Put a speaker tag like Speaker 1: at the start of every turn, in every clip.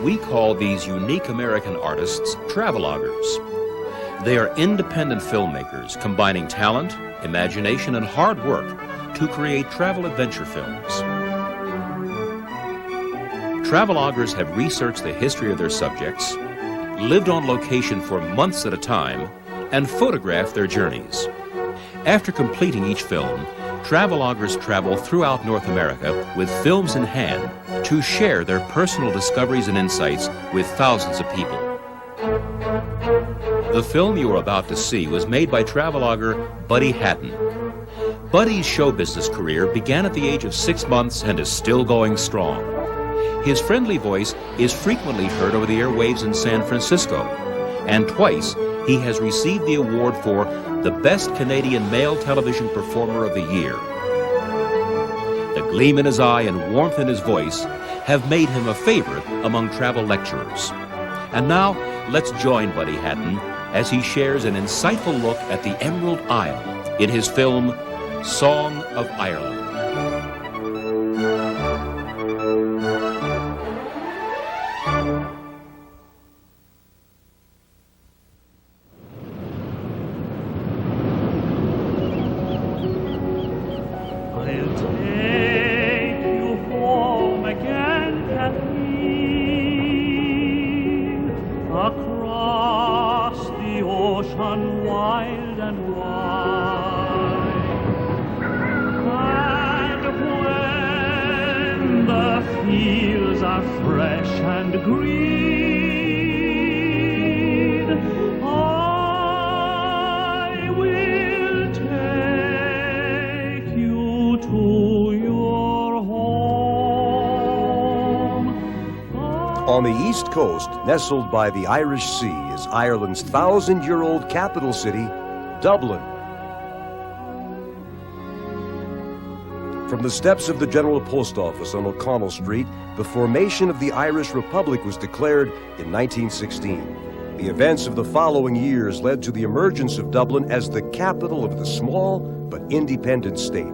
Speaker 1: We call these unique American artists traveloguers. They are independent filmmakers combining talent, imagination, and hard work to create travel adventure films. Traveloguers have researched the history of their subjects, lived on location for months at a time, and photographed their journeys. After completing each film, traveloguers travel throughout North America with films in hand to share their personal discoveries and insights with thousands of people. The film you are about to see was made by traveloguer Buddy Hatton. Buddy's show business career began at the age of 6 months and is still going strong. His friendly voice is frequently heard over the airwaves in San Francisco, and twice he has received the award for the Best Canadian Male Television Performer of the Year. The gleam in his eye and warmth in his voice have made him a favorite among travel lecturers. And now, let's join Buddy Hatton as he shares an insightful look at the Emerald Isle in his film, Song of Ireland.
Speaker 2: Across the ocean wild and wide, and when the fields are fresh and green, I will take you to your home.
Speaker 3: On the east coast, nestled by the Irish Sea, is Ireland's 1,000-year-old capital city, Dublin. From the steps of the General Post Office on O'Connell Street, the formation of the Irish Republic was declared in 1916. The events of the following years led to the emergence of Dublin as the capital of the small but independent state.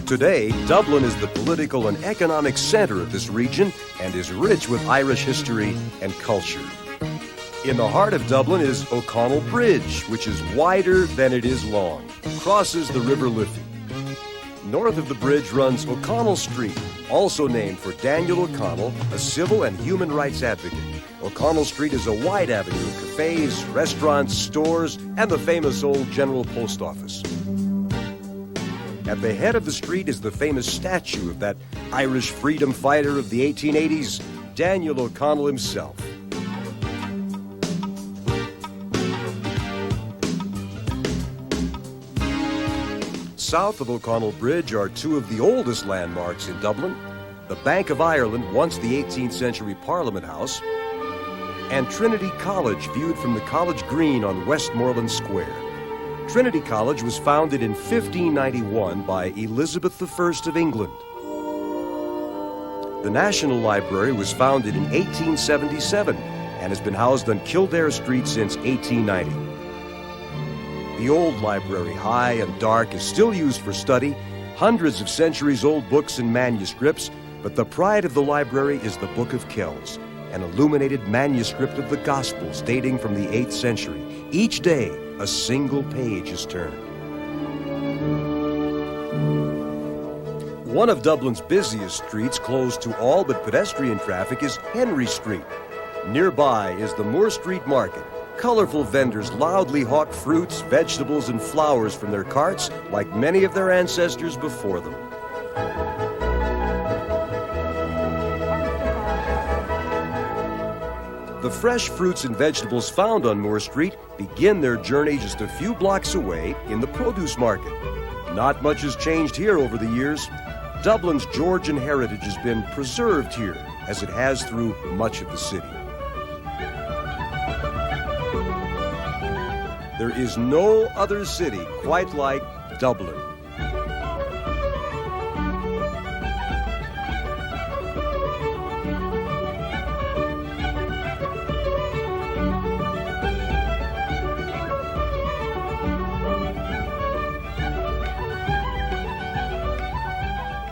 Speaker 3: Today, Dublin is the political and economic center of this region and is rich with Irish history and culture. In the heart of Dublin is O'Connell Bridge, which is wider than it is long, crosses the River Liffey. North of the bridge runs O'Connell Street, also named for Daniel O'Connell, a civil and human rights advocate. O'Connell Street is a wide avenue of cafes, restaurants, stores, and the famous old General Post Office. At the head of the street is the famous statue of that Irish freedom fighter of the 1880s, Daniel O'Connell himself. South of O'Connell Bridge are two of the oldest landmarks in Dublin, the Bank of Ireland, once the 18th century Parliament House, and Trinity College, viewed from the College Green on Westmoreland Square. Trinity College was founded in 1591 by Elizabeth I of England. The National Library was founded in 1877 and has been housed on Kildare Street since 1890. The old library, high and dark, is still used for study, hundreds of centuries-old books and manuscripts, but the pride of the library is the Book of Kells, an illuminated manuscript of the Gospels dating from the 8th century. Each day, a single page is turned. One of Dublin's busiest streets, closed to all but pedestrian traffic, is Henry Street. Nearby is the Moore Street Market. Colorful vendors loudly hawk fruits, vegetables, and flowers from their carts like many of their ancestors before them. The fresh fruits and vegetables found on Moore Street begin their journey just a few blocks away in the produce market. Not much has changed here over the years. Dublin's Georgian heritage has been preserved here, as it has through much of the city. There is no other city quite like Dublin.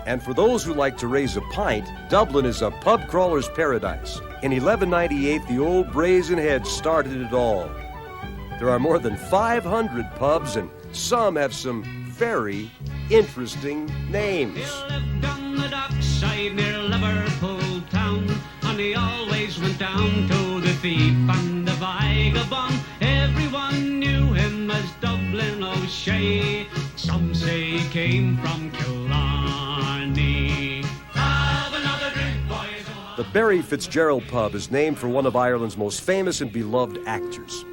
Speaker 3: And for those who like to raise a pint, Dublin is a pub crawler's paradise. In 1198, the old Brazen Head started it all. There are more than 500 pubs, and some have some very interesting names.
Speaker 4: He lived on the dockside near Liverpool town, and he always went down to the thief and the vagabond. Everyone knew him as Dublin O'Shea. Some say he came from Killarney. Have another drink, boys.
Speaker 3: The Barry Fitzgerald pub is named for one of Ireland's most famous and beloved actors.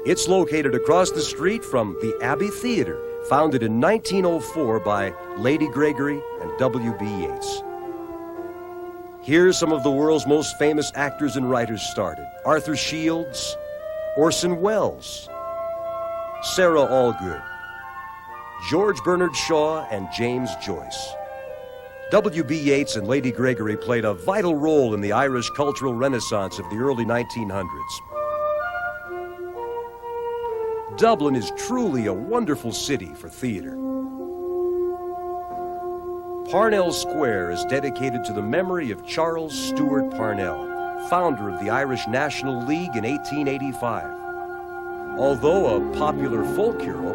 Speaker 3: It's located across the street from the Abbey Theatre, founded in 1904 by Lady Gregory and W.B. Yeats. Here's some of the world's most famous actors and writers started: Arthur Shields, Orson Welles, Sarah Allgood, George Bernard Shaw, and James Joyce. W.B. Yeats and Lady Gregory played a vital role in the Irish cultural renaissance of the early 1900s. Dublin is truly a wonderful city for theater. Parnell Square is dedicated to the memory of Charles Stewart Parnell, founder of the Irish National League in 1885. Although a popular folk hero,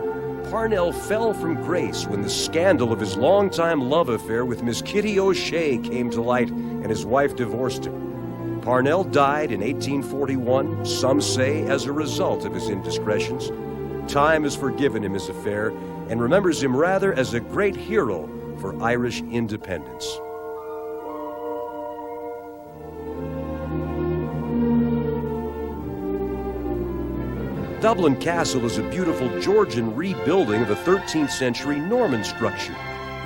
Speaker 3: Parnell fell from grace when the scandal of his longtime love affair with Miss Kitty O'Shea came to light and his wife divorced him. Parnell died in 1841, some say as a result of his indiscretions. Time has forgiven him his affair and remembers him rather as a great hero for Irish independence. Dublin Castle is a beautiful Georgian rebuilding of a 13th century Norman structure.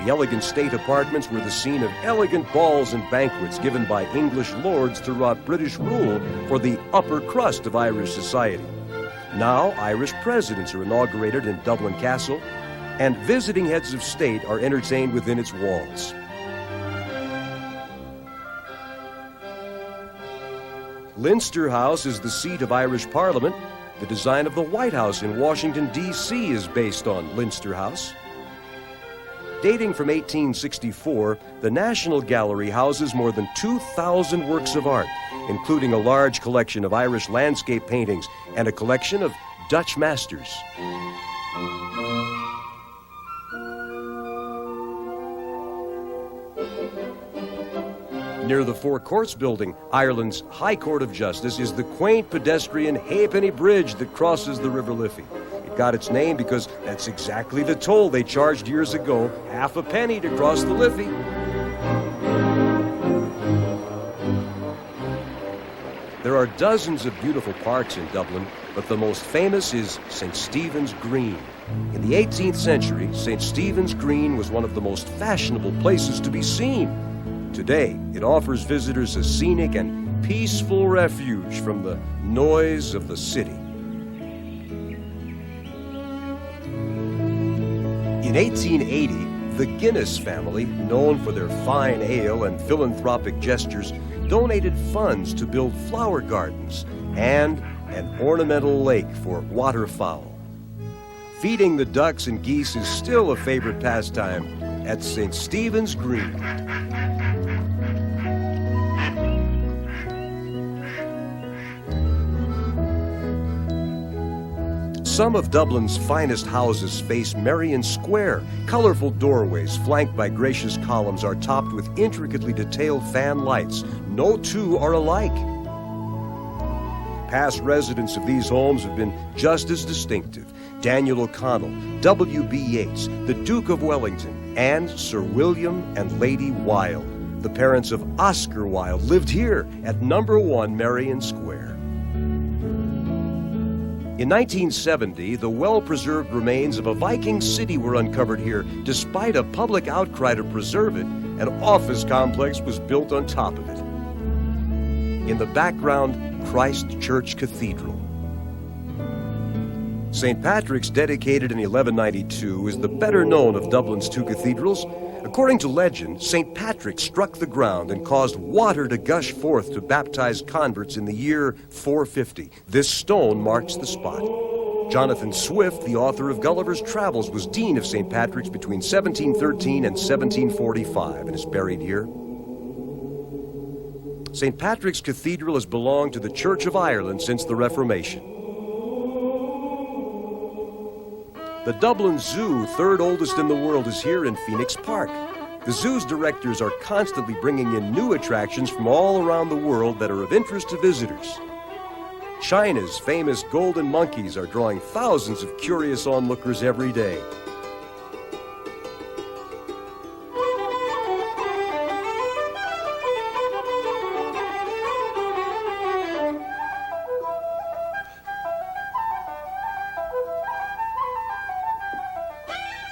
Speaker 3: The elegant state apartments were the scene of elegant balls and banquets given by English lords throughout British rule for the upper crust of Irish society. Now, Irish presidents are inaugurated in Dublin Castle, and visiting heads of state are entertained within its walls. Leinster House is the seat of Irish Parliament. The design of the White House in Washington, D.C. is based on Leinster House. Dating from 1864, the National Gallery houses more than 2,000 works of art, including a large collection of Irish landscape paintings and a collection of Dutch masters. Near the Four Courts building, Ireland's High Court of Justice, is the quaint pedestrian Halfpenny Bridge that crosses the River Liffey. It got its name because that's exactly the toll they charged years ago, half a penny to cross the Liffey. There are dozens of beautiful parks in Dublin, but the most famous is St. Stephen's Green. In the 18th century, St. Stephen's Green was one of the most fashionable places to be seen. Today, it offers visitors a scenic and peaceful refuge from the noise of the city. In 1880, the Guinness family, known for their fine ale and philanthropic gestures, donated funds to build flower gardens and an ornamental lake for waterfowl. Feeding the ducks and geese is still a favorite pastime at St. Stephen's Green. Some of Dublin's finest houses face Merrion Square. Colorful doorways flanked by gracious columns are topped with intricately detailed fan lights. No two are alike. Past residents of these homes have been just as distinctive. Daniel O'Connell, W.B. Yeats, the Duke of Wellington, and Sir William and Lady Wilde. The parents of Oscar Wilde lived here at number 1 Merrion Square. In 1970, the well-preserved remains of a Viking city were uncovered here. Despite a public outcry to preserve it, an office complex was built on top of it. In the background, Christ Church Cathedral. St. Patrick's, dedicated in 1192, is the better known of Dublin's two cathedrals. According to legend, St. Patrick struck the ground and caused water to gush forth to baptize converts in the year 450. This stone marks the spot. Jonathan Swift, the author of Gulliver's Travels, was dean of St. Patrick's between 1713 and 1745 and is buried here. St. Patrick's Cathedral has belonged to the Church of Ireland since the Reformation. The Dublin Zoo, third oldest in the world, is here in Phoenix Park. The zoo's directors are constantly bringing in new attractions from all around the world that are of interest to visitors. China's famous golden monkeys are drawing thousands of curious onlookers every day.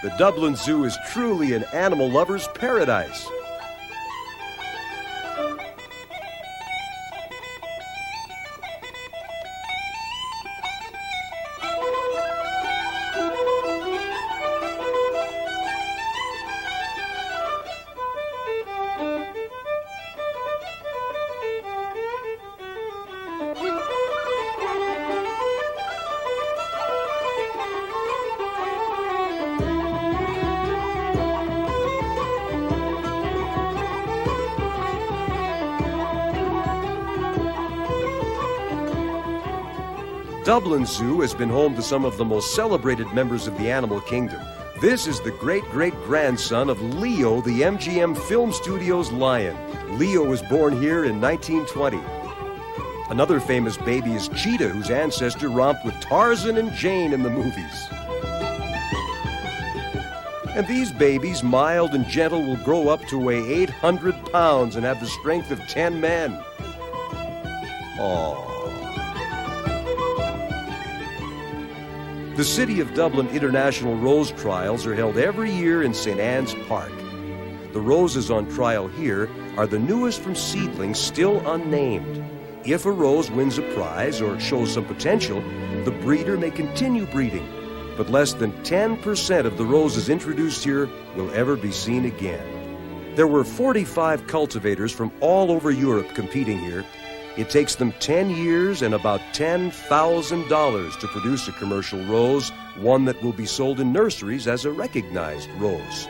Speaker 3: The Dublin Zoo is truly an animal lover's paradise. Dublin Zoo has been home to some of the most celebrated members of the animal kingdom. This is the great-great-grandson of Leo, the MGM Film Studios lion. Leo was born here in 1920. Another famous baby is Cheetah, whose ancestor romped with Tarzan and Jane in the movies. And these babies, mild and gentle, will grow up to weigh 800 pounds and have the strength of 10 men. Aww. The City of Dublin International Rose Trials are held every year in St. Anne's Park. The roses on trial here are the newest from seedlings still unnamed. If a rose wins a prize or shows some potential, the breeder may continue breeding, but less than 10% of the roses introduced here will ever be seen again. There were 45 cultivators from all over Europe competing here. It takes them 10 years and about $10,000 to produce a commercial rose, one that will be sold in nurseries as a recognized rose.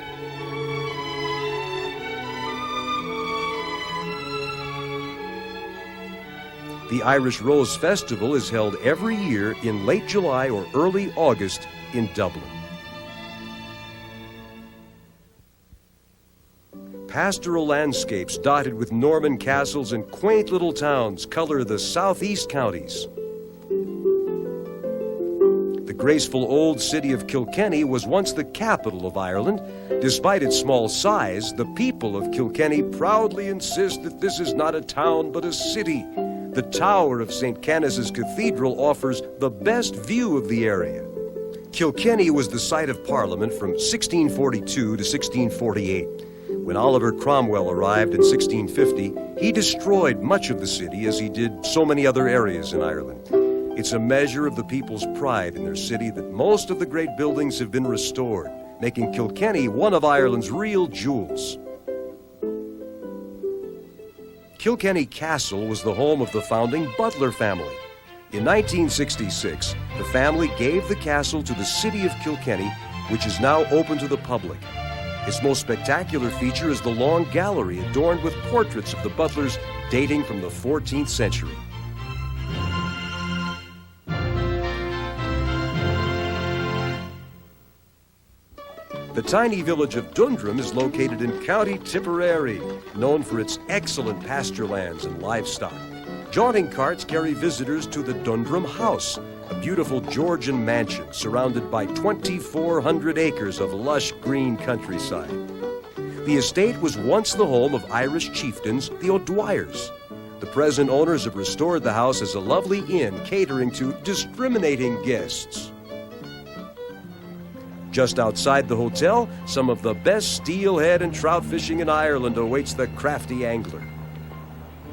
Speaker 3: The Irish Rose Festival is held every year in late July or early August in Dublin. Pastoral landscapes dotted with Norman castles and quaint little towns color the southeast counties. The graceful old city of Kilkenny was once the capital of Ireland. Despite its small size, the people of Kilkenny proudly insist that this is not a town but a city. The tower of St. Canice's Cathedral offers the best view of the area. Kilkenny was the site of Parliament from 1642 to 1648. When Oliver Cromwell arrived in 1650, he destroyed much of the city as he did so many other areas in Ireland. It's a measure of the people's pride in their city that most of the great buildings have been restored, making Kilkenny one of Ireland's real jewels. Kilkenny Castle was the home of the founding Butler family. In 1966, the family gave the castle to the city of Kilkenny, which is now open to the public. Its most spectacular feature is the long gallery adorned with portraits of the Butlers dating from the 14th century. The tiny village of Dundrum is located in County Tipperary, known for its excellent pasture lands and livestock. Jaunting carts carry visitors to the Dundrum House, a beautiful Georgian mansion surrounded by 2,400 acres of lush green countryside. The estate was once the home of Irish chieftains, the O'Dwyers. The present owners have restored the house as a lovely inn catering to discriminating guests. Just outside the hotel, some of the best steelhead and trout fishing in Ireland awaits the crafty angler.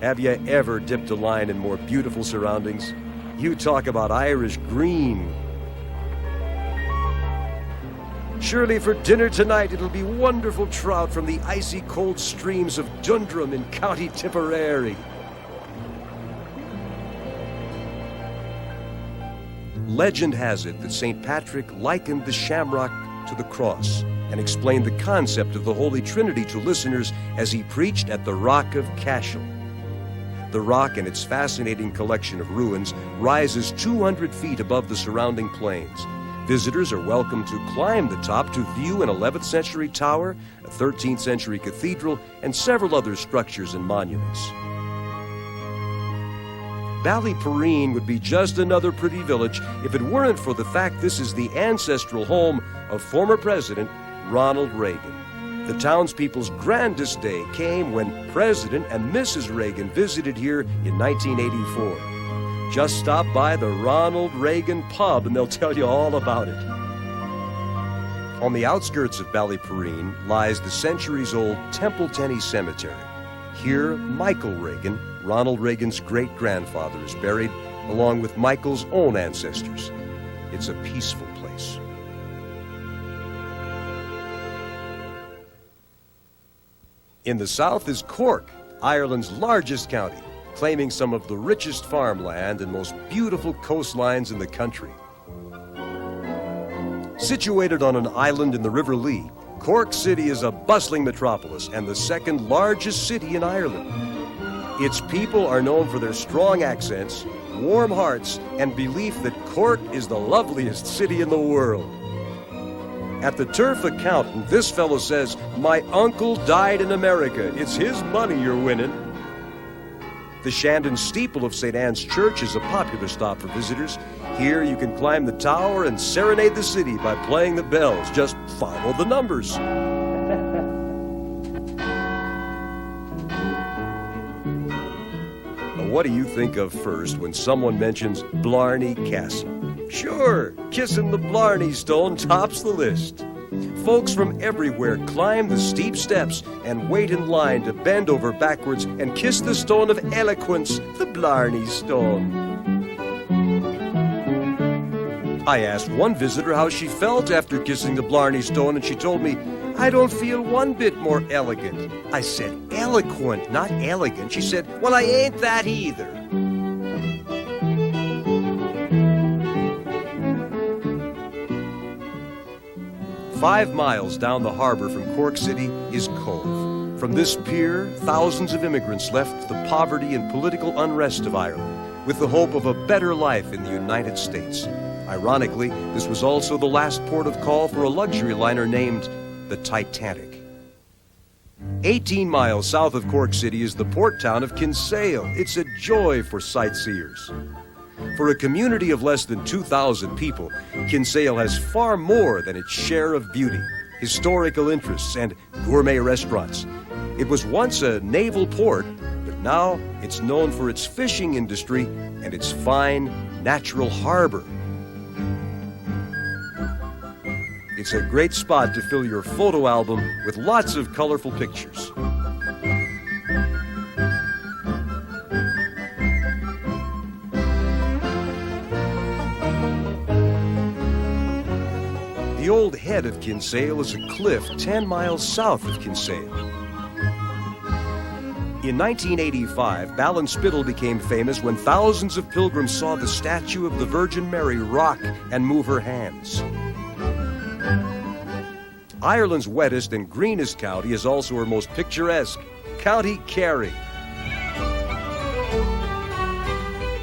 Speaker 3: Have you ever dipped a line in more beautiful surroundings? You talk about Irish green. Surely for dinner tonight it'll be wonderful trout from the icy cold streams of Dundrum in County Tipperary. Legend has it that St. Patrick likened the shamrock to the cross and explained the concept of the Holy Trinity to listeners as he preached at the Rock of Cashel. The rock and its fascinating collection of ruins rises 200 feet above the surrounding plains. Visitors are welcome to climb the top to view an 11th century tower, a 13th century cathedral, and several other structures and monuments. Ballyporeen would be just another pretty village if it weren't for the fact this is the ancestral home of former President Ronald Reagan. The townspeople's grandest day came when President and Mrs. Reagan visited here in 1984. Just stop by the Ronald Reagan pub and they'll tell you all about it. On the outskirts of Ballyporeen lies the centuries-old Templetenny Cemetery. Here, Michael Reagan, Ronald Reagan's great-grandfather, is buried, along with Michael's own ancestors. It's a peaceful place. In the south is Cork, Ireland's largest county, claiming some of the richest farmland and most beautiful coastlines in the country. Situated on an island in the River Lee, Cork City is a bustling metropolis and the second largest city in Ireland. Its people are known for their strong accents, warm hearts, and belief that Cork is the loveliest city in the world. At the turf accountant, this fellow says, "My uncle died in America. It's his money you're winning." The Shandon steeple of St. Anne's Church is a popular stop for visitors. Here you can climb the tower and serenade the city by playing the bells. Just follow the numbers. Now, what do you think of first when someone mentions Blarney Castle? Sure, kissing the Blarney Stone tops the list. Folks from everywhere climb the steep steps and wait in line to bend over backwards and kiss the stone of eloquence, the Blarney Stone. I asked one visitor how she felt after kissing the Blarney Stone, and she told me, "I don't feel one bit more elegant." I said, "Eloquent, not elegant." She said, "Well, I ain't that either." "5 miles down the harbor from Cork City is Cove. From this pier, thousands of immigrants left the poverty and political unrest of Ireland with the hope of a better life in the United States. Ironically, this was also the last port of call for a luxury liner named the Titanic. 18 miles south of Cork City is the port town of Kinsale. It's a joy for sightseers. For a community of less than 2,000 people, Kinsale has far more than its share of beauty, historical interests, and gourmet restaurants. It was once a naval port, but now it's known for its fishing industry and its fine, natural harbor. It's a great spot to fill your photo album with lots of colorful pictures. The old head of Kinsale is a cliff 10 miles south of Kinsale. In 1985, Ballinspittle became famous when thousands of pilgrims saw the statue of the Virgin Mary rock and move her hands. Ireland's wettest and greenest county is also her most picturesque, County Kerry.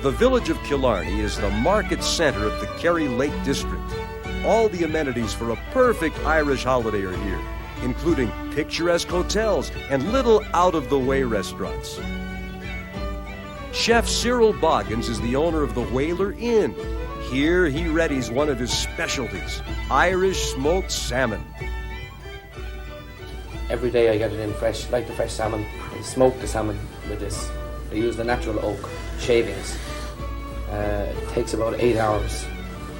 Speaker 3: The village of Killarney is the market center of the Kerry Lake District. All the amenities for a perfect Irish holiday are here, including picturesque hotels and little out-of-the-way restaurants. Chef Cyril Boggins is the owner of the Whaler Inn. Here he readies one of his specialties, Irish smoked salmon.
Speaker 5: Every day I get it in fresh, like the fresh salmon. I smoke the salmon with this. They use the natural oak shavings. It takes about 8 hours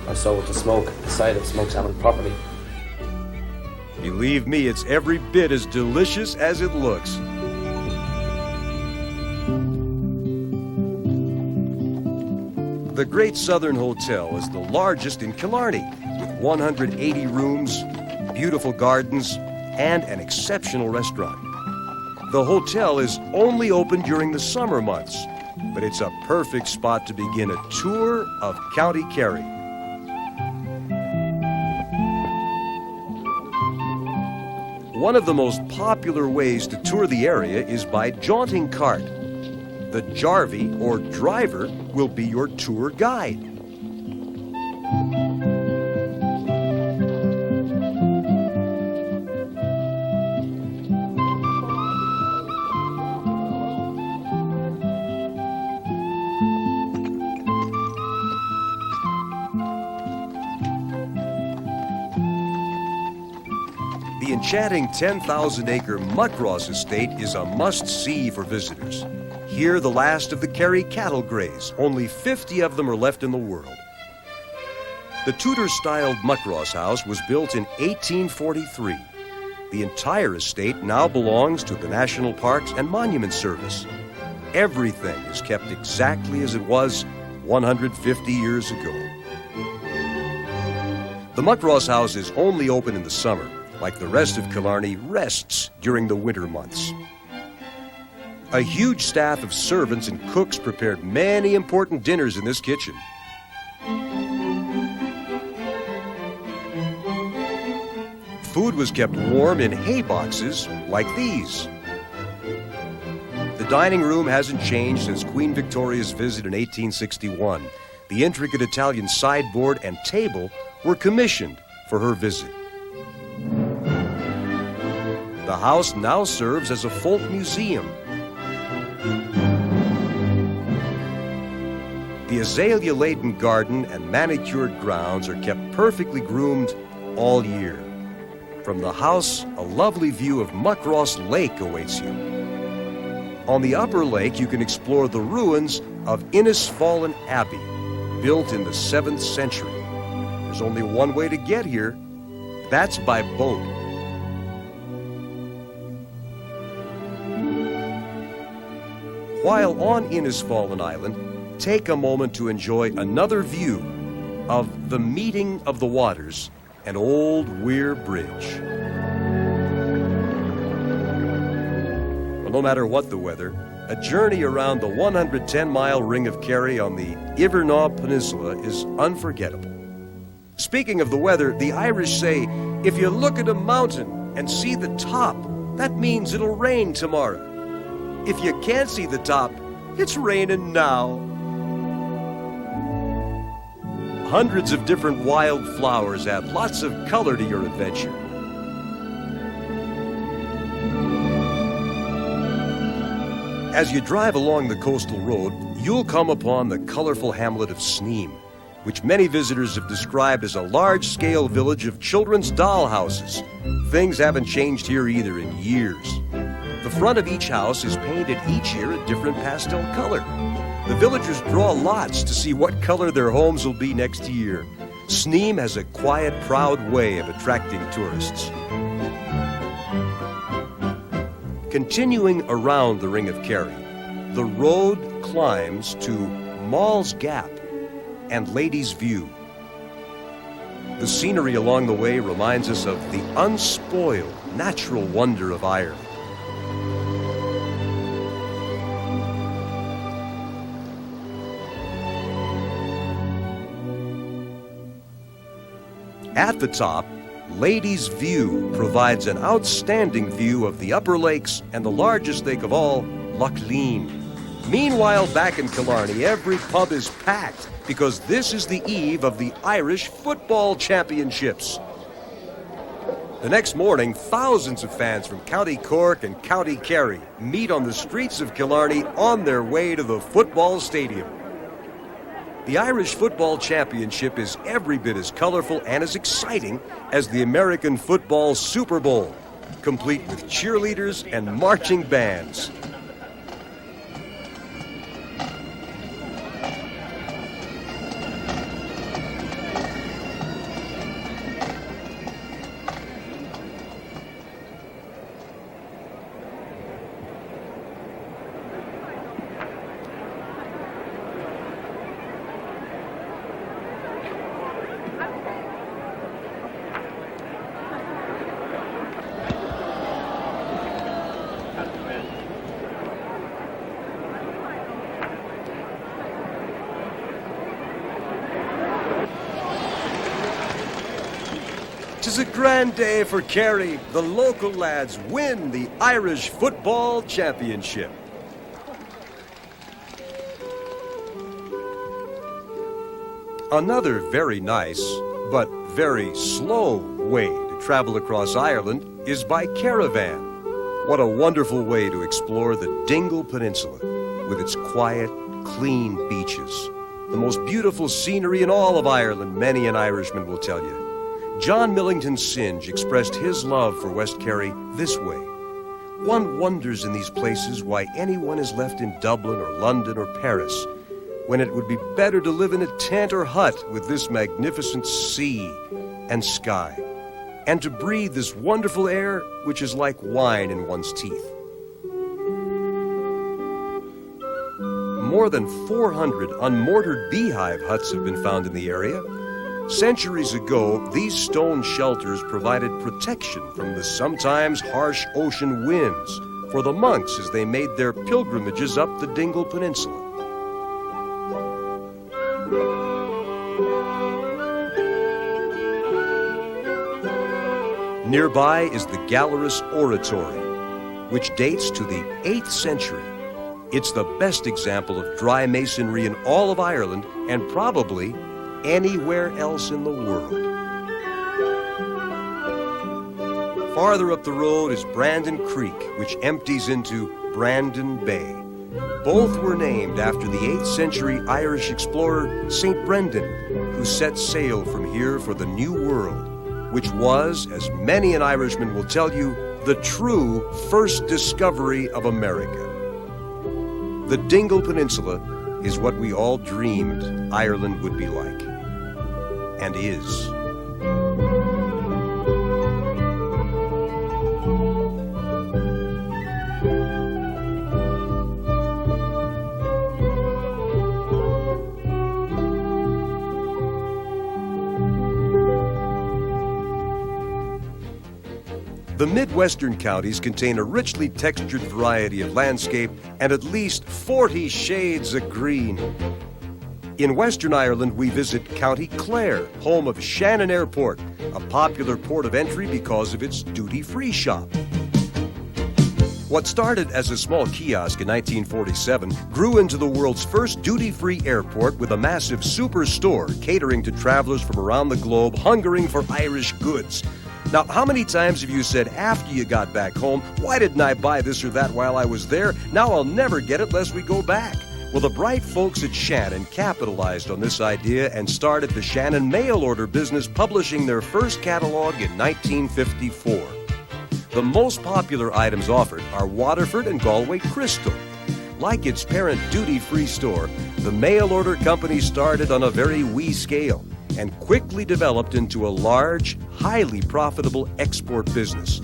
Speaker 5: or so to smoke the side of smoked salmon properly.
Speaker 3: Believe me, it's every bit as delicious as it looks. The Great Southern Hotel is the largest in Killarney, with 180 rooms, beautiful gardens, and an exceptional restaurant. The hotel is only open during the summer months, but it's a perfect spot to begin a tour of County Kerry. One of the most popular ways to tour the area is by jaunting cart. The Jarvey, or driver, will be your tour guide. The enchanting 10,000-acre Muckross estate is a must-see for visitors. Here, the last of the Kerry cattle graze. Only 50 of them are left in the world. The Tudor-styled Muckross house was built in 1843. The entire estate now belongs to the National Parks and Monument Service. Everything is kept exactly as it was 150 years ago. The Muckross house is only open in the summer. Like the rest of Killarney, rests during the winter months. A huge staff of servants and cooks prepared many important dinners in this kitchen. Food was kept warm in hay boxes like these. The dining room hasn't changed since Queen Victoria's visit in 1861. The intricate Italian sideboard and table were commissioned for her visit. The house now serves as a folk museum. The azalea-laden garden and manicured grounds are kept perfectly groomed all year. From the house, a lovely view of Muckross Lake awaits you. On the upper lake, you can explore the ruins of Innisfallen Abbey, built in the 7th century. There's only one way to get here. That's by boat. While on Innisfallen Island, take a moment to enjoy another view of the meeting of the waters and Old Weir Bridge. Well, no matter what the weather, a journey around the 110-mile Ring of Kerry on the Ivernaw Peninsula is unforgettable. Speaking of the weather, the Irish say, if you look at a mountain and see the top, that means it'll rain tomorrow. If you can't see the top, it's raining now. Hundreds of different wild flowers add lots of color to your adventure. As you drive along the coastal road, you'll come upon the colorful hamlet of Sneem, which many visitors have described as a large-scale village of children's dollhouses. Things haven't changed here either in years. The front of each house is painted each year a different pastel color. The villagers draw lots to see what color their homes will be next year. Sneem has a quiet, proud way of attracting tourists. Continuing around the Ring of Kerry, the road climbs to Mall's Gap and Lady's View. The scenery along the way reminds us of the unspoiled, natural wonder of Ireland. At the top, Lady's View provides an outstanding view of the Upper Lakes and the largest lake of all, Loch Lean. Meanwhile, back in Killarney, every pub is packed because this is the eve of the Irish Football Championships. The next morning, thousands of fans from County Cork and County Kerry meet on the streets of Killarney on their way to the football stadium. The Irish Football Championship is every bit as colorful and as exciting as the American football Super Bowl, complete with cheerleaders and marching bands. is a grand day for Kerry. The local lads win the Irish Football Championship. Another very nice, but very slow way to travel across Ireland is by caravan. What a wonderful way to explore the Dingle Peninsula with its quiet, clean beaches. The most beautiful scenery in all of Ireland, many an Irishman will tell you. John Millington Synge expressed his love for West Kerry this way. One wonders in these places why anyone is left in Dublin or London or Paris, when it would be better to live in a tent or hut with this magnificent sea and sky, and to breathe this wonderful air which is like wine in one's teeth. More than 400 unmortared beehive huts have been found in the area. Centuries ago, these stone shelters provided protection from the sometimes harsh ocean winds for the monks as they made their pilgrimages up the Dingle Peninsula. Nearby is the Gallerus Oratory, which dates to the 8th century. It's the best example of dry masonry in all of Ireland and probably anywhere else in the world. Farther up the road is Brandon Creek, which empties into Brandon Bay. Both were named after the 8th century Irish explorer St. Brendan, who set sail from here for the New World, which was, as many an Irishman will tell you, the true first discovery of America. The Dingle Peninsula is what we all dreamed Ireland would be like, and is. The Midwestern counties contain a richly textured variety of landscape and at least 40 shades of green. In Western Ireland, we visit County Clare, home of Shannon Airport, a popular port of entry because of its duty-free shop. What started as a small kiosk in 1947 grew into the world's first duty-free airport with a massive superstore catering to travelers from around the globe hungering for Irish goods. Now, how many times have you said after you got back home, why didn't I buy this or that while I was there? Now I'll never get it lest we go back. Well, the bright folks at Shannon capitalized on this idea and started the Shannon mail order business, publishing their first catalog in 1954. The most popular items offered are Waterford and Galway Crystal. Like its parent duty-free store, the mail order company started on a very wee scale and quickly developed into a large, highly profitable export business.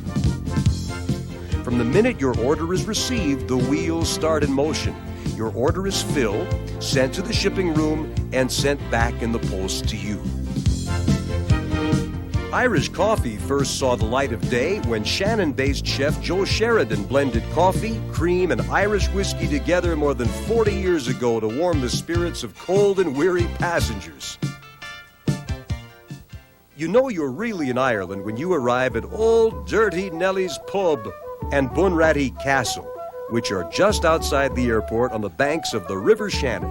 Speaker 3: From the minute your order is received, the wheels start in motion. Your order is filled, sent to the shipping room, and sent back in the post to you. Irish coffee first saw the light of day when Shannon-based chef Joe Sheridan blended coffee, cream, and Irish whiskey together more than 40 years ago to warm the spirits of cold and weary passengers. You know you're really in Ireland when you arrive at Old Dirty Nellie's Pub and Bunratty Castle, which are just outside the airport on the banks of the River Shannon.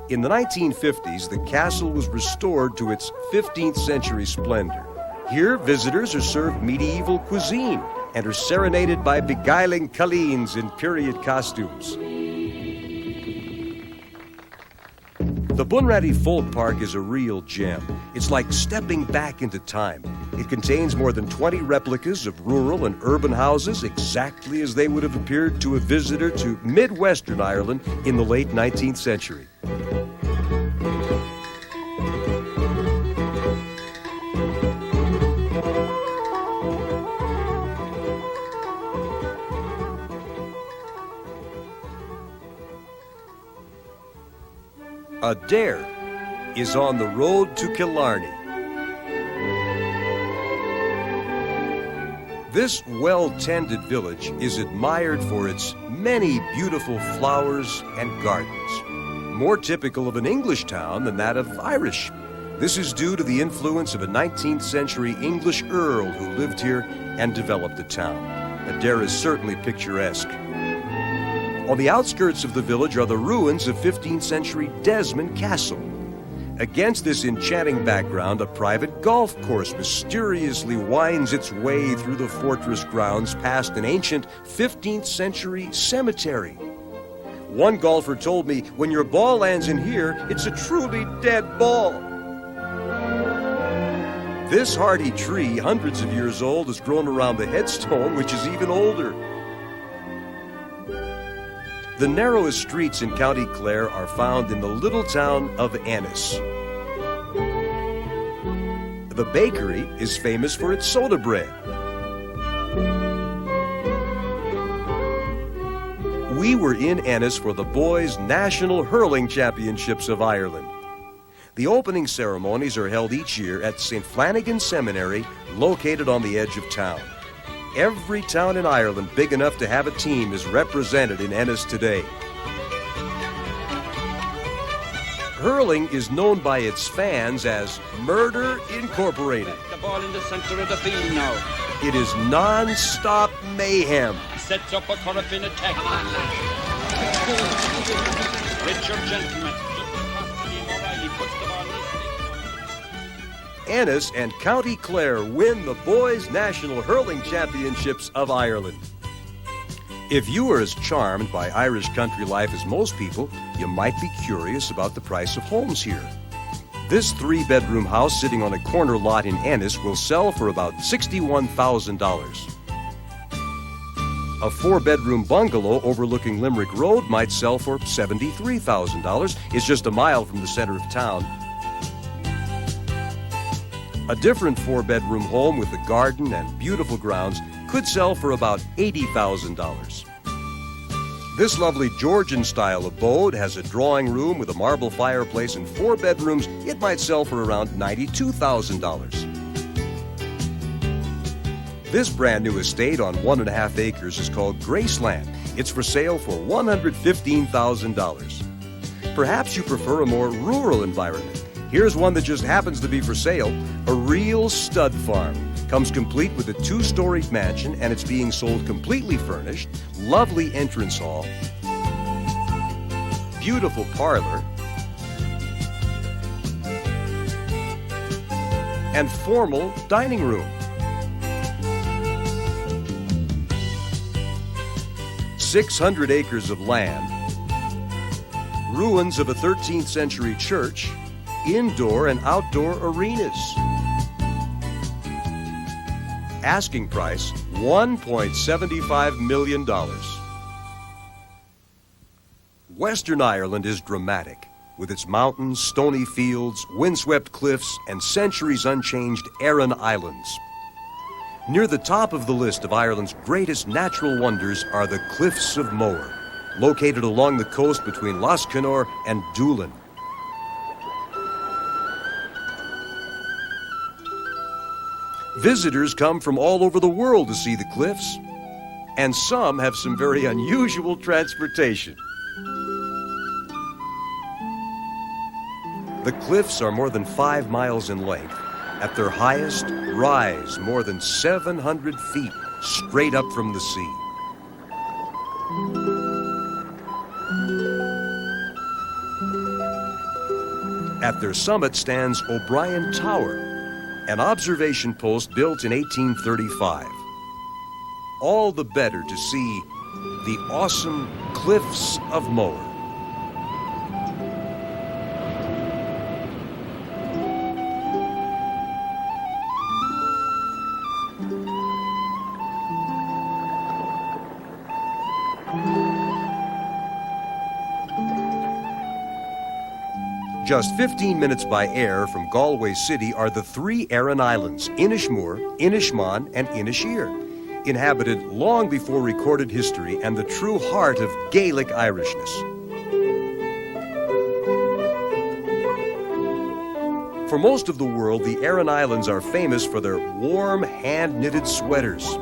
Speaker 3: In the 1950s, the castle was restored to its 15th century splendor. Here, visitors are served medieval cuisine and are serenaded by beguiling colleens in period costumes. The Bunratty Folk Park is a real gem. It's like stepping back into time. It contains more than 20 replicas of rural and urban houses exactly as they would have appeared to a visitor to Midwestern Ireland in the late 19th century. Adare is on the road to Killarney. This well-tended village is admired for its many beautiful flowers and gardens, more typical of an English town than that of Irish. This is due to the influence of a 19th century English earl who lived here and developed the town. Adair is certainly picturesque. On the outskirts of the village are the ruins of 15th century Desmond Castle. Against this enchanting background, a private golf course mysteriously winds its way through the fortress grounds past an ancient 15th century cemetery. One golfer told me, "When your ball lands in here, it's a truly dead ball." This hardy tree, hundreds of years old, has grown around the headstone, which is even older. The narrowest streets in County Clare are found in the little town of Ennis. The bakery is famous for its soda bread. We were in Ennis for the Boys' National Hurling Championships of Ireland. The opening ceremonies are held each year at St. Flanagan Seminary, located on the edge of town. Every town in Ireland big enough to have a team is represented in Ennis today. Hurling is known by its fans as Murder Incorporated.
Speaker 6: The ball in the center of the field now.
Speaker 3: It is non-stop mayhem.
Speaker 6: Sets up a Corofin attack. Richard Gentleman. O'Reilly puts the ball in his stick.
Speaker 3: Ennis and County Clare win the Boys' National Hurling Championships of Ireland. If you are as charmed by Irish country life as most people, you might be curious about the price of homes here. This 3-bedroom house sitting on a corner lot in Ennis will sell for about $61,000. A 4-bedroom bungalow overlooking Limerick Road might sell for $73,000. It's just a mile from the center of town. A different 4-bedroom home with a garden and beautiful grounds could sell for about $80,000. This lovely Georgian-style abode has a drawing room with a marble fireplace and 4 bedrooms. It might sell for around $92,000. This brand new estate on 1.5 acres is called Graceland. It's for sale for $115,000. Perhaps you prefer a more rural environment. Here's one that just happens to be for sale, a real stud farm. Comes complete with a 2-storied mansion, and it's being sold completely furnished. Lovely entrance hall, beautiful parlor, and formal dining room. 600 acres of land, ruins of a 13th century church, indoor and outdoor arenas. Asking price, $1.75 million. Western Ireland is dramatic, with its mountains, stony fields, windswept cliffs, and centuries unchanged Aran Islands. Near the top of the list of Ireland's greatest natural wonders are the Cliffs of Moher, located along the coast between Lascanor and Doolin. Visitors come from all over the world to see the cliffs, and some have some very unusual transportation. The cliffs are more than 5 miles in length. At their highest, rise more than 700 feet straight up from the sea. At their summit stands O'Brien Tower, an observation post built in 1835. All the better to see the awesome Cliffs of Moher. Just 15 minutes by air from Galway City are the 3 Aran Islands, Inishmore, Inishmaan, and Inisheer, inhabited long before recorded history and the true heart of Gaelic Irishness. For most of the world, the Aran Islands are famous for their warm, hand-knitted sweaters.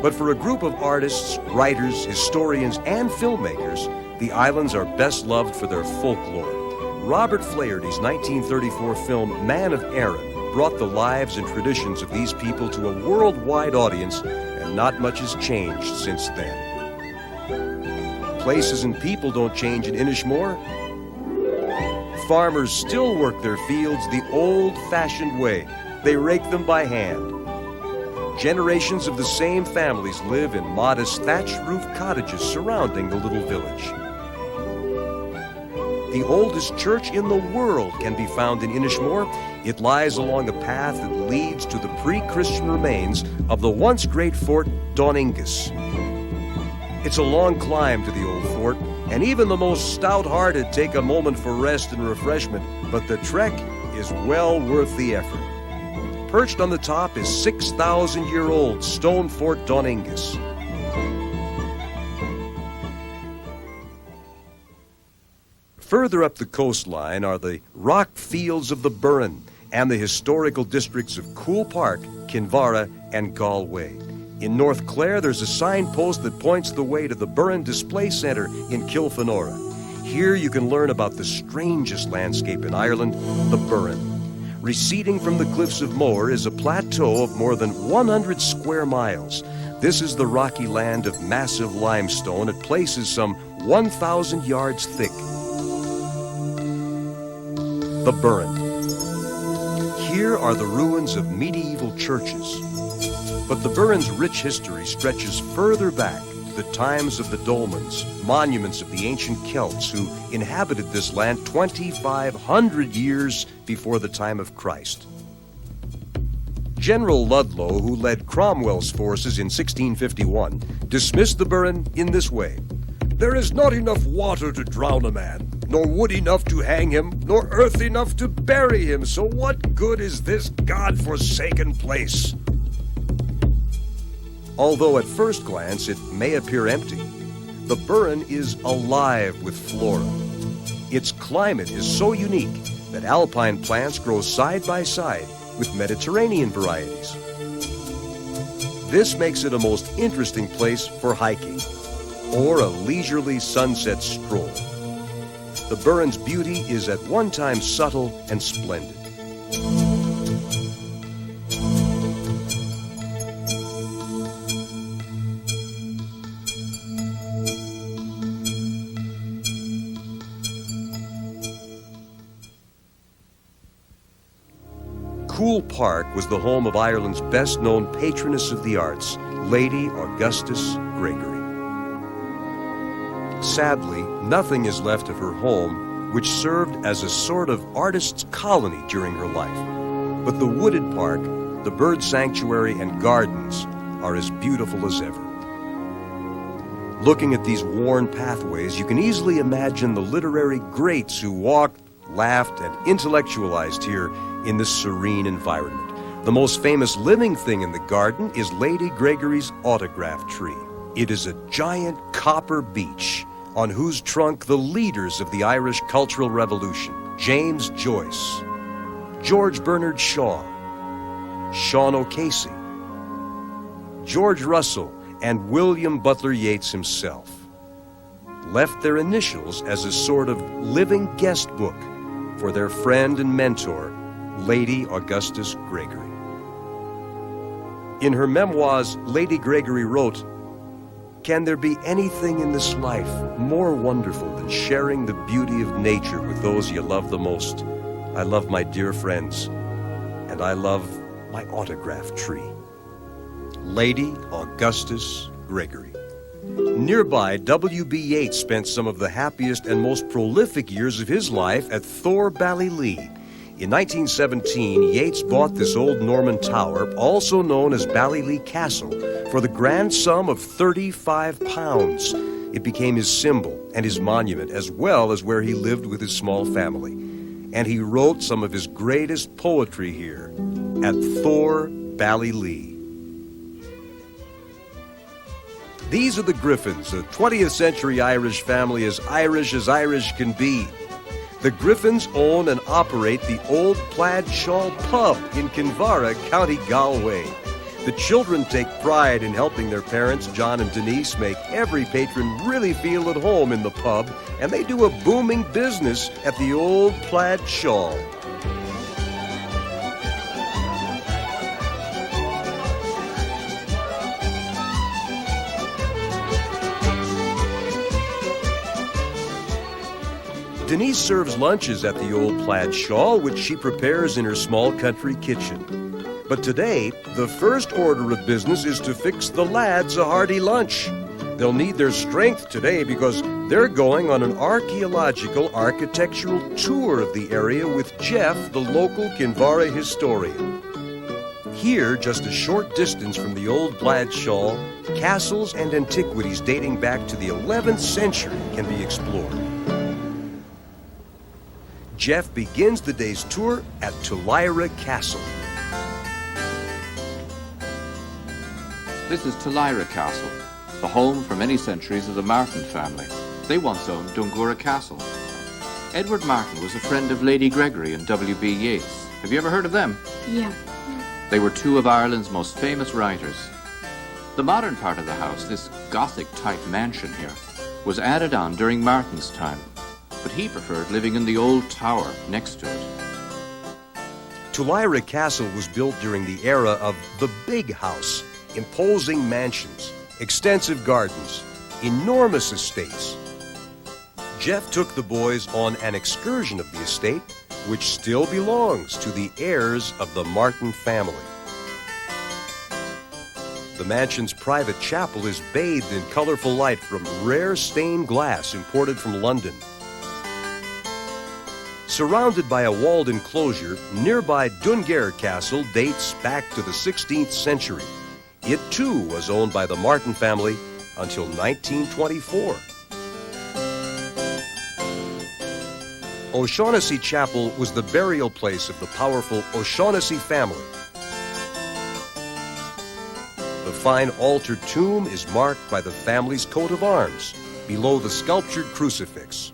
Speaker 3: But for a group of artists, writers, historians, and filmmakers, the islands are best loved for their folklore. Robert Flaherty's 1934 film Man of Erin brought the lives and traditions of these people to a worldwide audience, and not much has changed since then. Places and people don't change in Inishmore. Farmers still work their fields the old-fashioned way. They rake them by hand. Generations of the same families live in modest thatch-roof cottages surrounding the little village. The oldest church in the world can be found in Inishmore. It lies along a path that leads to the pre-Christian remains of the once great fort Doningus. It's a long climb to the old fort, and even the most stout-hearted take a moment for rest and refreshment, but the trek is well worth the effort. Perched on the top is 6,000-year-old stone Fort Doningus. Further up the coastline are the rock fields of the Burren and the historical districts of Cool Park, Kinvara, and Galway. In North Clare, there's a signpost that points the way to the Burren Display Centre in Kilfenora. Here you can learn about the strangest landscape in Ireland, the Burren. Receding from the cliffs of Moher is a plateau of more than 100 square miles. This is the rocky land of massive limestone at places some 1,000 yards thick. The Burren. Here are the ruins of medieval churches. But the Burren's rich history stretches further back to the times of the dolmens, monuments of the ancient Celts who inhabited this land 2,500 years before the time of Christ. General Ludlow, who led Cromwell's forces in 1651, dismissed the Burren in this way. There is not enough water to drown a man, nor wood enough to hang him, nor earth enough to bury him, so what good is this God-forsaken place? Although at first glance it may appear empty, the Burren is alive with flora. Its climate is so unique that alpine plants grow side by side with Mediterranean varieties. This makes it a most interesting place for hiking or a leisurely sunset stroll. The Burren's beauty is at one time subtle and splendid. Cool Park was the home of Ireland's best-known patroness of the arts, Lady Augustus Gregory. Sadly, nothing is left of her home, which served as a sort of artist's colony during her life. But the wooded park, the bird sanctuary, and gardens are as beautiful as ever. Looking at these worn pathways, you can easily imagine the literary greats who walked, laughed, and intellectualized here in this serene environment. The most famous living thing in the garden is Lady Gregory's autograph tree. It is a giant copper beech on whose trunk the leaders of the Irish Cultural Revolution, James Joyce, George Bernard Shaw, Sean O'Casey, George Russell, and William Butler Yeats himself, left their initials as a sort of living guest book for their friend and mentor, Lady Augustus Gregory. In her memoirs, Lady Gregory wrote, "Can there be anything in this life more wonderful than sharing the beauty of nature with those you love the most? I love my dear friends, and I love my autograph tree." Lady Augustus Gregory. Nearby, W.B. Yeats spent some of the happiest and most prolific years of his life at Thor Ballylee. In 1917, Yeats bought this old Norman tower, also known as Ballylee Castle, for the grand sum of £35. It became his symbol and his monument, as well as where he lived with his small family. And he wrote some of his greatest poetry here at Thor Ballylee. These are the Griffins, a 20th century Irish family as Irish can be. The Griffins own and operate the Old Plaid Shawl Pub in Kinvara, County Galway. The children take pride in helping their parents, John and Denise, make every patron really feel at home in the pub, and they do a booming business at the Old Plaid Shawl. Denise serves lunches at the Old Plaid Shawl, which she prepares in her small country kitchen. But today, the first order of business is to fix the lads a hearty lunch. They'll need their strength today because they're going on an archaeological architectural tour of the area with Jeff, the local Kinvara historian. Here, just a short distance from the Old Plaid Shawl, castles and antiquities dating back to the 11th century can be explored. Jeff begins the day's tour at Tullyra Castle.
Speaker 7: This is Tullyra Castle, the home for many centuries of the Martin family. They once owned Dungura Castle. Edward Martin was a friend of Lady Gregory and W.B. Yeats. Have you ever heard of them?
Speaker 8: Yeah.
Speaker 7: They were two of Ireland's most famous writers. The modern part of the house, this Gothic-type mansion here, was added on during Martin's time, but he preferred living in the old tower next to it.
Speaker 3: Tullyra Castle was built during the era of the Big House, imposing mansions, extensive gardens, enormous estates. Jeff took the boys on an excursion of the estate, which still belongs to the heirs of the Martin family. The mansion's private chapel is bathed in colorful light from rare stained glass imported from London. Surrounded by a walled enclosure, nearby Dungara Castle dates back to the 16th century. It too was owned by the Martin family until 1924. O'Shaughnessy Chapel was the burial place of the powerful O'Shaughnessy family. The fine altar tomb is marked by the family's coat of arms below the sculptured crucifix.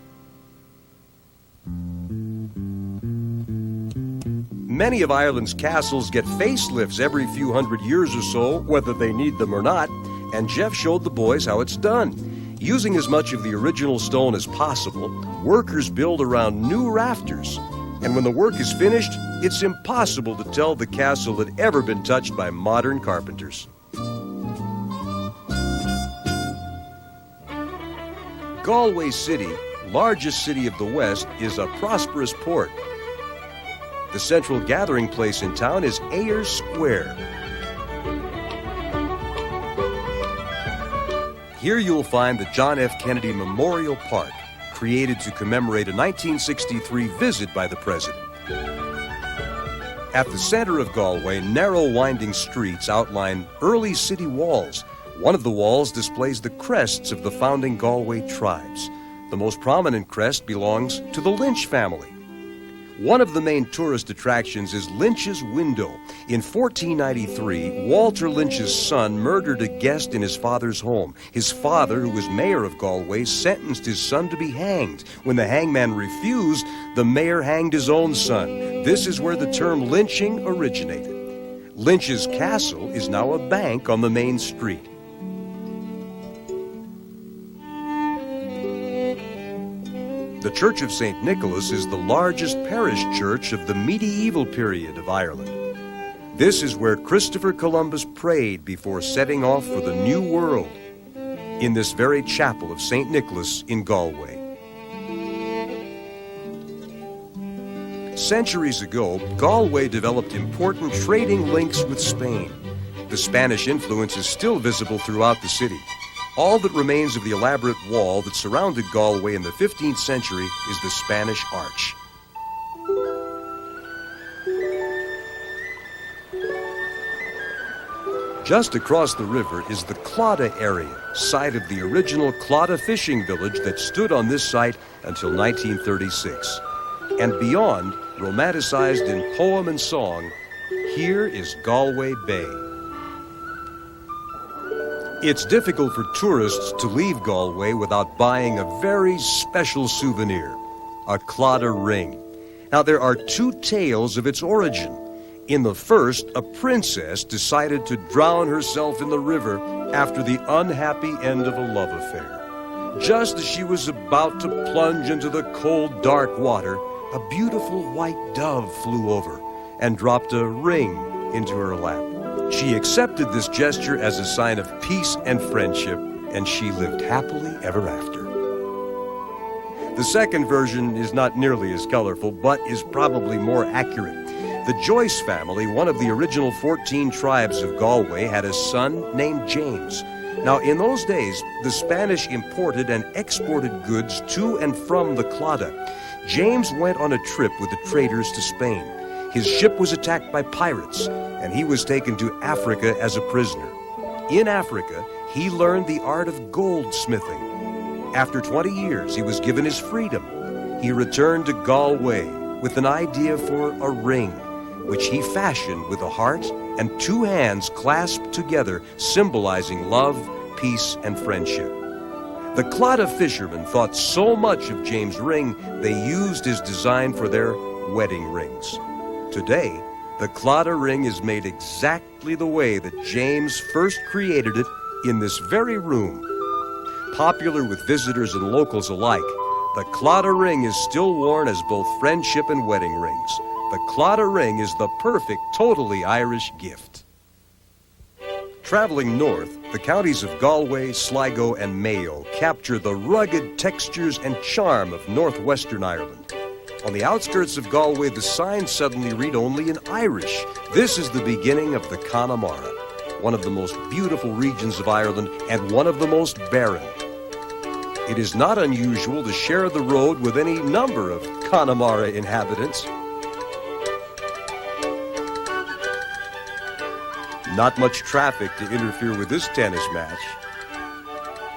Speaker 3: Many of Ireland's castles get facelifts every few hundred years or so, whether they need them or not, and Jeff showed the boys how it's done. Using as much of the original stone as possible, workers build around new rafters. And when the work is finished, it's impossible to tell the castle had ever been touched by modern carpenters. Galway City, largest city of the West, is a prosperous port. The central gathering place in town is Ayers Square. Here you'll find the John F. Kennedy Memorial Park, created to commemorate a 1963 visit by the president. At the center of Galway, narrow winding streets outline early city walls. One of the walls displays the crests of the founding Galway tribes. The most prominent crest belongs to the Lynch family. One of the main tourist attractions is Lynch's Window. In 1493, Walter Lynch's son murdered a guest in his father's home. His father, who was mayor of Galway, sentenced his son to be hanged. When the hangman refused, the mayor hanged his own son. This is where the term lynching originated. Lynch's Castle is now a bank on the main street. The Church of St. Nicholas is the largest parish church of the medieval period of Ireland. This is where Christopher Columbus prayed before setting off for the New World, in this very chapel of St. Nicholas in Galway. Centuries ago, Galway developed important trading links with Spain. The Spanish influence is still visible throughout the city. All that remains of the elaborate wall that surrounded Galway in the 15th century is the Spanish Arch. Just across the river is the Claddagh area, site of the original Claddagh fishing village that stood on this site until 1936. And beyond, romanticized in poem and song, here is Galway Bay. It's difficult for tourists to leave Galway without buying a very special souvenir, a Claddagh ring. Now, there are two tales of its origin. In the first, a princess decided to drown herself in the river after the unhappy end of a love affair. Just as she was about to plunge into the cold, dark water, a beautiful white dove flew over and dropped a ring into her lap. She accepted this gesture as a sign of peace and friendship, and she lived happily ever after. The second version is not nearly as colorful, but is probably more accurate. The Joyce family, one of the original 14 tribes of Galway, had a son named James. Now, in those days, the Spanish imported and exported goods to and from the Claddagh. James went on a trip with the traders to Spain. His ship was attacked by pirates, and he was taken to Africa as a prisoner. In Africa, he learned the art of goldsmithing. After 20 years, he was given his freedom. He returned to Galway with an idea for a ring, which he fashioned with a heart and two hands clasped together, symbolizing love, peace, and friendship. The Claddagh fishermen thought so much of James' ring, they used his design for their wedding rings. Today, the Claddagh ring is made exactly the way that James first created it in this very room. Popular with visitors and locals alike, the Claddagh ring is still worn as both friendship and wedding rings. The Claddagh ring is the perfect, totally Irish gift. Traveling north, the counties of Galway, Sligo, and Mayo capture the rugged textures and charm of northwestern Ireland. On the outskirts of Galway, the signs suddenly read only in Irish. This is the beginning of the Connemara, one of the most beautiful regions of Ireland and one of the most barren. It is not unusual to share the road with any number of Connemara inhabitants. Not much traffic to interfere with this tennis match.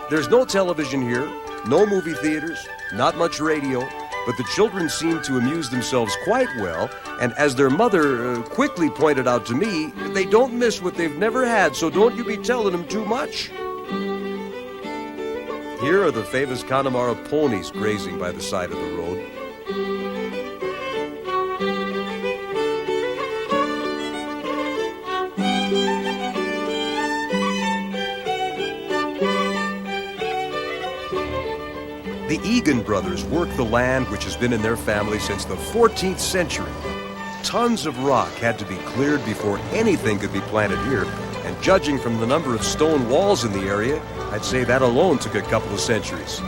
Speaker 3: There's no television here, no movie theaters, not much radio, but the children seem to amuse themselves quite well, and as their mother quickly pointed out to me, they don't miss what they've never had, so don't you be telling them too much. Here are the famous Connemara ponies grazing by the side of the road. The Egan brothers worked the land which has been in their family since the 14th century. Tons of rock had to be cleared before anything could be planted here, and judging from the number of stone walls in the area, I'd say that alone took a couple of centuries.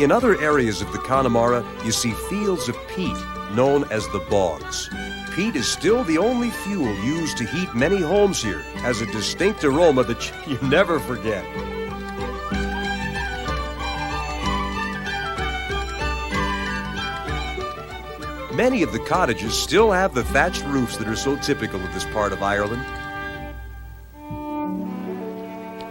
Speaker 3: In other areas of the Connemara, you see fields of peat, known as the bogs. Peat is still the only fuel used to heat many homes here, has a distinct aroma that you never forget. Many of the cottages still have the thatched roofs that are so typical of this part of Ireland.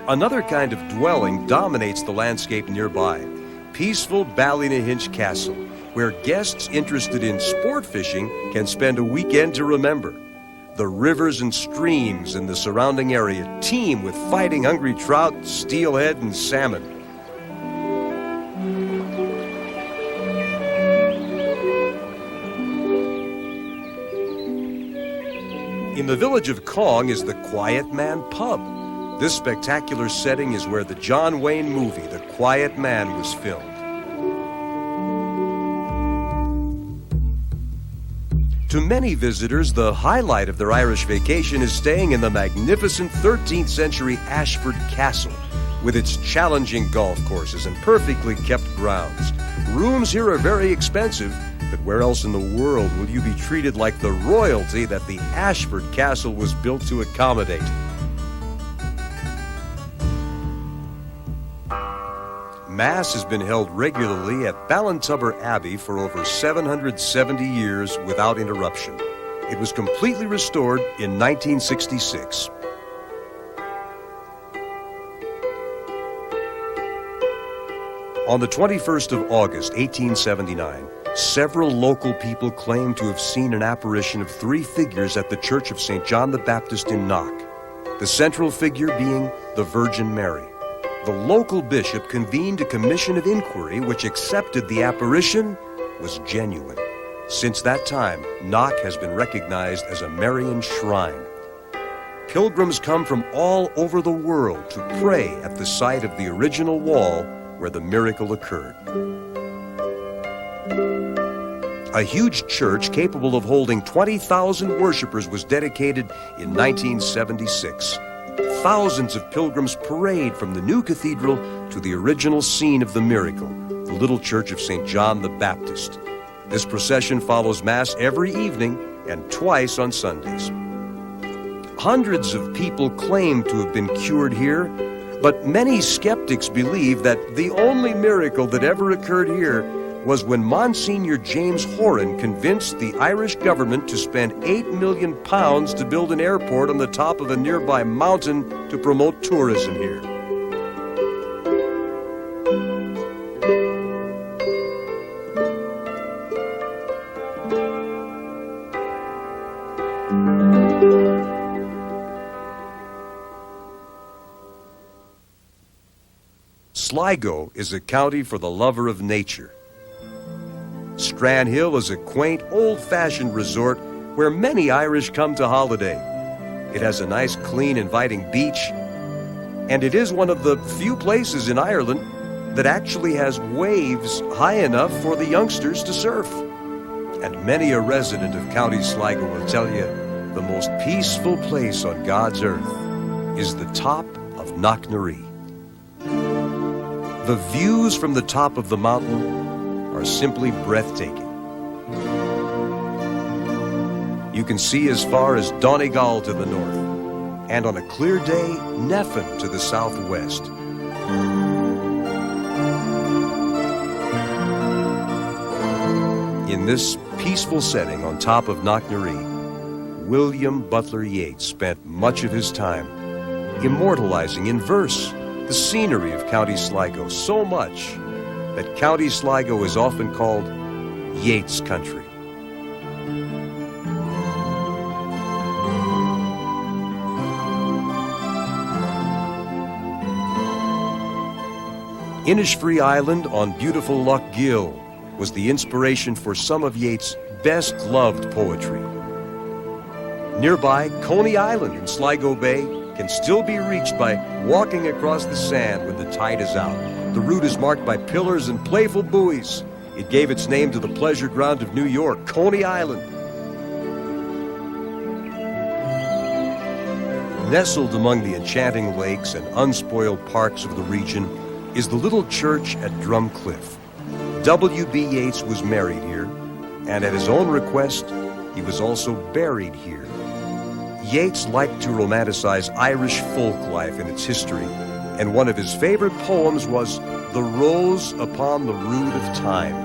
Speaker 3: Another kind of dwelling dominates the landscape nearby. Peaceful Ballynahinch Castle, where guests interested in sport fishing can spend a weekend to remember. The rivers and streams in the surrounding area teem with fighting hungry trout, steelhead, and salmon. In the village of Cong is the Quiet Man Pub. This spectacular setting is where the John Wayne movie, The Quiet Man, was filmed. To many visitors, the highlight of their Irish vacation is staying in the magnificent 13th century Ashford Castle, with its challenging golf courses and perfectly kept grounds. Rooms here are very expensive, but where else in the world will you be treated like the royalty that the Ashford Castle was built to accommodate? Mass has been held regularly at Ballintubber Abbey for over 770 years without interruption. It was completely restored in 1966. On the 21st of August, 1879, several local people claim to have seen an apparition of three figures at the Church of St. John the Baptist in Knock, the central figure being the Virgin Mary. The local bishop convened a commission of inquiry which accepted the apparition was genuine. Since that time, Knock has been recognized as a Marian shrine. Pilgrims come from all over the world to pray at the site of the original wall where the miracle occurred. A huge church capable of holding 20,000 worshipers was dedicated in 1976. Thousands of pilgrims parade from the new cathedral to the original scene of the miracle, the little church of St. John the Baptist. This procession follows Mass every evening and twice on Sundays. Hundreds of people claim to have been cured here, but many skeptics believe that the only miracle that ever occurred here was when Monsignor James Horan convinced the Irish government to spend £8 million to build an airport on the top of a nearby mountain to promote tourism here. Sligo is a county for the lover of nature. Strand Hill is a quaint, old-fashioned resort where many Irish come to holiday. It has a nice, clean, inviting beach, and it is one of the few places in Ireland that actually has waves high enough for the youngsters to surf. And many a resident of County Sligo will tell you the most peaceful place on God's earth is the top of Knocknaree. The views from the top of the mountain are simply breathtaking. You can see as far as Donegal to the north, and on a clear day, Nephin to the southwest. In this peaceful setting on top of Knocknaree, William Butler Yeats spent much of his time immortalizing in verse the scenery of County Sligo so much that County Sligo is often called Yeats Country. Innisfree Island on beautiful Lough Gill was the inspiration for some of Yeats' best-loved poetry. Nearby, Coney Island in Sligo Bay can still be reached by walking across the sand when the tide is out. The route is marked by pillars and playful buoys. It gave its name to the pleasure ground of New York, Coney Island. Nestled among the enchanting lakes and unspoiled parks of the region is the little church at Drumcliff. W.B. Yeats was married here, and at his own request, he was also buried here. Yeats liked to romanticize Irish folk life and its history, and one of his favorite poems was The Rose Upon the Rood of Time.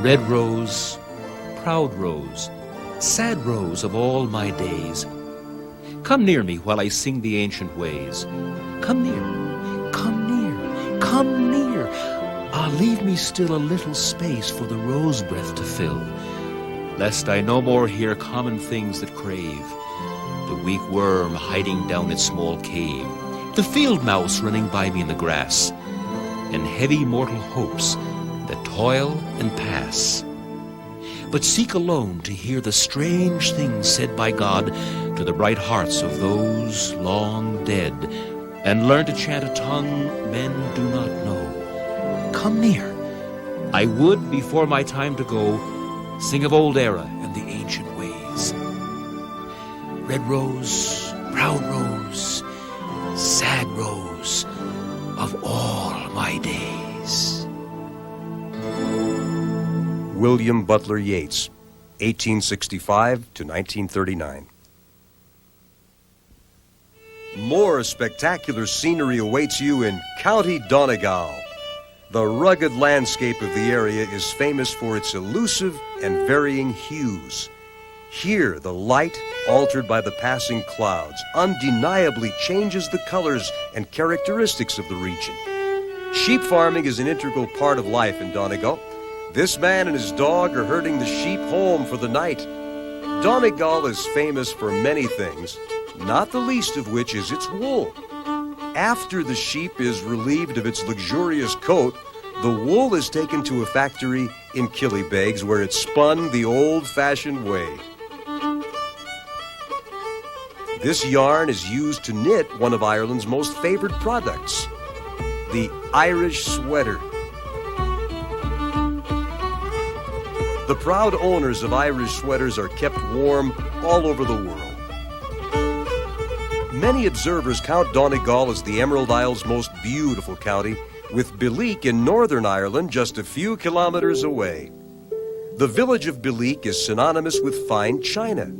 Speaker 1: Red rose, proud rose, sad rose of all my days, come near me while I sing the ancient ways. Come near, come near, come near. Ah, leave me still a little space for the rose breath to fill, lest I no more hear common things that crave, the weak worm hiding down its small cave, the field mouse running by me in the grass, and heavy mortal hopes that toil and pass, but seek alone to hear the strange things said by God to the bright hearts of those long dead, and learn to chant a tongue men do not know. Come near. I would, before my time to go, sing of old era and the ancient ways. Red rose, proud rose, sad rose of all my days.
Speaker 3: William Butler Yeats, 1865 to 1939. More spectacular scenery awaits you in County Donegal. The rugged landscape of the area is famous for its elusive and varying hues. Here, the light, altered by the passing clouds, undeniably changes the colors and characteristics of the region. Sheep farming is an integral part of life in Donegal. This man and his dog are herding the sheep home for the night. Donegal is famous for many things, not the least of which is its wool. After the sheep is relieved of its luxurious coat, The wool is taken to a factory in Killybegs where it's spun the old-fashioned way. This yarn is used to knit one of Ireland's most favored products, the Irish sweater. The proud owners of Irish sweaters are kept warm all over the world. Many observers count Donegal as the Emerald Isle's most beautiful county, with Billeek in Northern Ireland just a few kilometers away. The village of Billeek is synonymous with fine china.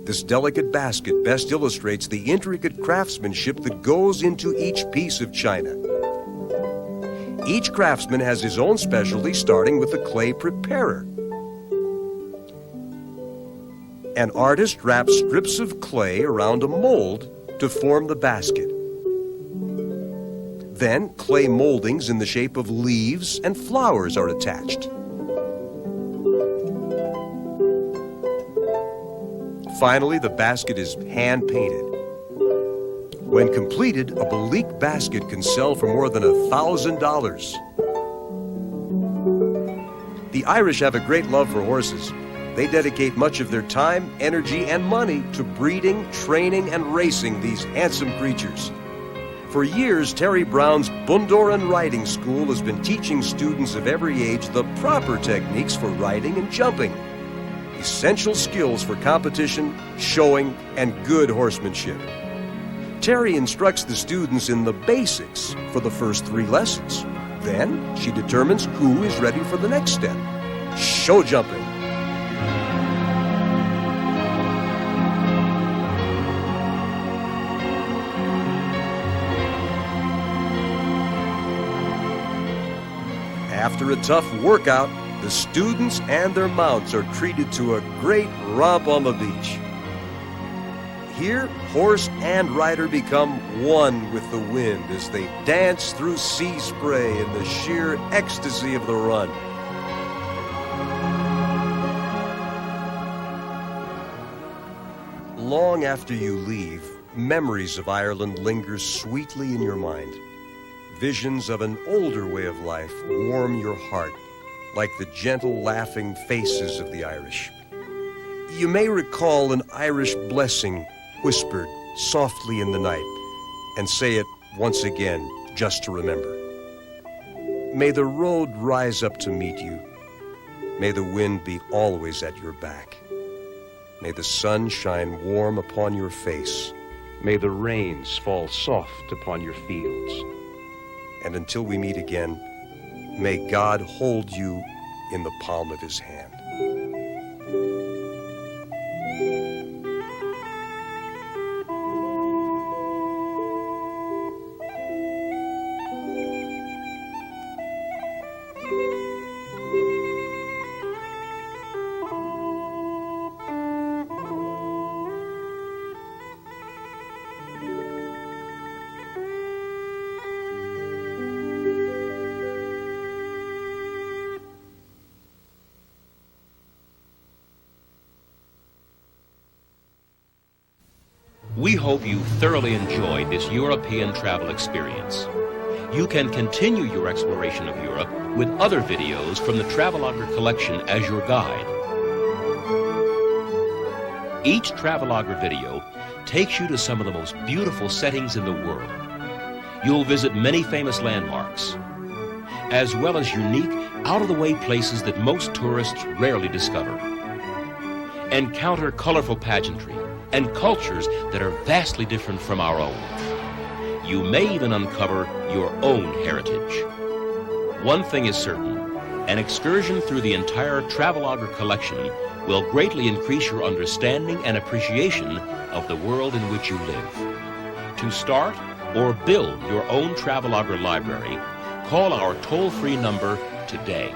Speaker 3: This delicate basket best illustrates the intricate craftsmanship that goes into each piece of china. Each craftsman has his own specialty, starting with the clay preparer. An artist wraps strips of clay around a mold to form the basket. Then, clay moldings in the shape of leaves and flowers are attached. Finally, the basket is hand-painted. When completed, a Billeek basket can sell for more than $1,000. The Irish have a great love for horses. They dedicate much of their time, energy, and money to breeding, training, and racing these handsome creatures. For years, Terry Brown's Bundoran Riding School has been teaching students of every age the proper techniques for riding and jumping, essential skills for competition, showing, and good horsemanship. Terry instructs the students in the basics for the first 3 lessons. Then, she determines who is ready for the next step, show jumping. After a tough workout, the students and their mounts are treated to a great romp on the beach. Here, horse and rider become one with the wind as they dance through sea spray in the sheer ecstasy of the run. Long after you leave, memories of Ireland linger sweetly in your mind. Visions of an older way of life warm your heart, like the gentle, laughing faces of the Irish. You may recall an Irish blessing whispered softly in the night, and say it once again just to remember. May the road rise up to meet you. May the wind be always at your back. May the sun shine warm upon your face. May the rains fall soft upon your fields. And until we meet again, may God hold you in the palm of his hand.
Speaker 1: We hope you thoroughly enjoyed this European travel experience. You can continue your exploration of Europe with other videos from the Traveloguer collection as your guide. Each Traveloguer video takes you to some of the most beautiful settings in the world. You'll visit many famous landmarks, as well as unique, out-of-the-way places that most tourists rarely discover. Encounter colorful pageantry and cultures that are vastly different from our own. You may even uncover your own heritage. One thing is certain, an excursion through the entire Traveloguer collection will greatly increase your understanding and appreciation of the world in which you live. To start or build your own Traveloguer library, call our toll-free number today.